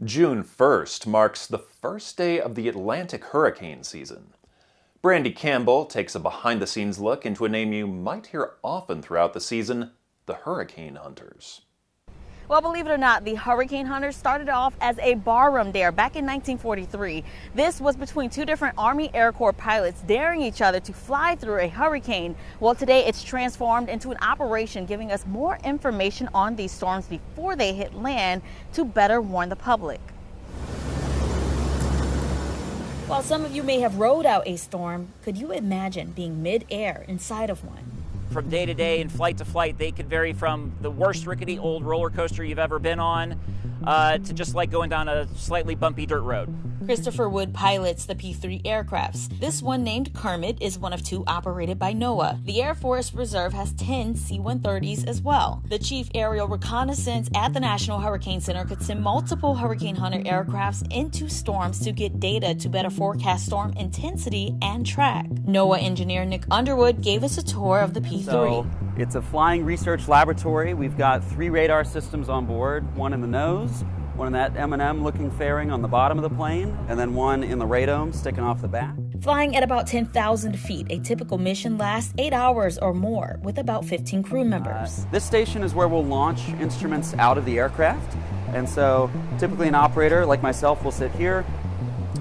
June 1st marks the first day of the Atlantic hurricane season. Brandy Campbell takes a behind-the-scenes look into a name you might hear often throughout the season, the Hurricane Hunters. Well, believe it or not, the Hurricane Hunters started off as a barroom dare back in 1943. This was between two different Army Air Corps pilots daring each other to fly through a hurricane. Well, today it's transformed into an operation giving us more information on these storms before they hit land to better warn the public. While some of you may have rode out a storm, could you imagine being mid-air inside of one? From day to day and flight to flight, they could vary from the worst rickety old roller coaster you've ever been on to just like going down a slightly bumpy dirt road. Christopher Wood pilots the P-3 aircrafts. This one, named Kermit, is one of two operated by NOAA. The Air Force Reserve has 10 C-130s as well. The Chief Aerial Reconnaissance at the National Hurricane Center could send multiple Hurricane Hunter aircrafts into storms to get data to better forecast storm intensity and track. NOAA engineer Nick Underwood gave us a tour of the P-3. So it's a flying research laboratory. We've got 3 radar systems on board, one in the nose, one in that M&M looking fairing on the bottom of the plane, and then one in the radome sticking off the back. Flying at about 10,000 feet, a typical mission lasts 8 hours or more with about 15 crew members. This station is where we'll launch instruments out of the aircraft. And so typically an operator like myself will sit here,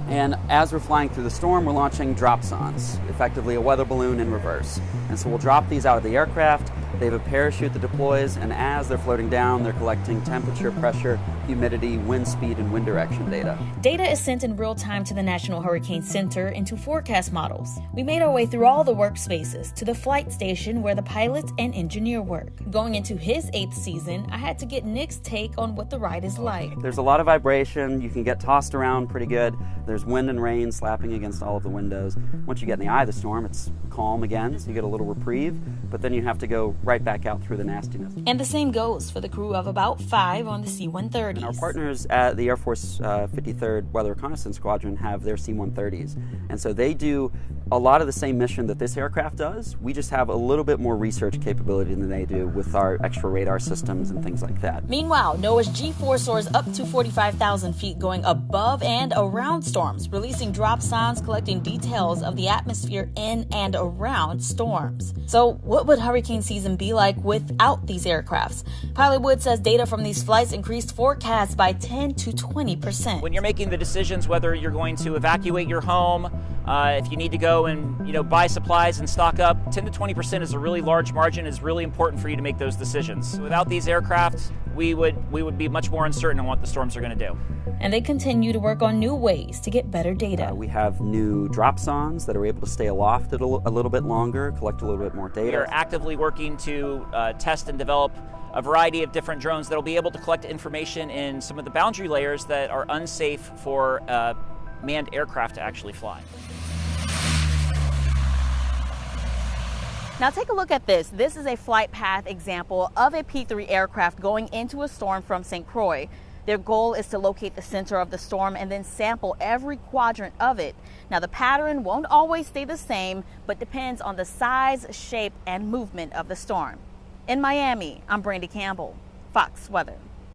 and as we're flying through the storm, we're launching dropsons, effectively a weather balloon in reverse. And so we'll drop these out of the aircraft. They have a parachute that deploys, and as they're floating down, they're collecting temperature, pressure, humidity, wind speed, and wind direction data. Data is sent in real time to the National Hurricane Center into forecast models. We made our way through all the workspaces to the flight station where the pilot and engineer work. Going into his 8th season, I had to get Nick's take on what the ride is like. There's a lot of vibration. You can get tossed around pretty good. There's wind and rain slapping against all of the windows. Once you get in the eye of the storm, it's calm again, so you get a little reprieve, but then you have to go right back out through the nastiness. And the same goes for the crew of about 5 on the C-130s. And our partners at the Air Force 53rd Weather Reconnaissance Squadron have their C-130s. And so they do a lot of the same mission that this aircraft does. We just have a little bit more research capability than they do with our extra radar systems and things like that. Meanwhile, NOAA's G4 soars up to 45,000 feet going above and around storms, releasing dropsons collecting details of the atmosphere in and around storms. So what would hurricane season be like without these aircrafts? Pilot Wood says data from these flights increased forecasts by 10 to 20%. When you're making the decisions whether you're going to evacuate your home, if you need to go and buy supplies and stock up, 10 to 20% is a really large margin. It's really important for you to make those decisions. Without these aircraft, we would be much more uncertain on what the storms are going to do. And they continue to work on new ways to get better data. We have new dropsons that are able to stay aloft a little bit longer, collect a little bit more data. We are actively working to test and develop a variety of different drones that will be able to collect information in some of the boundary layers that are unsafe for manned aircraft to actually fly. Now take a look at this. This is a flight path example of a P-3 aircraft going into a storm from St. Croix. Their goal is to locate the center of the storm and then sample every quadrant of it. Now the pattern won't always stay the same, but depends on the size, shape, and movement of the storm. In Miami, I'm Brandy Campbell, Fox Weather.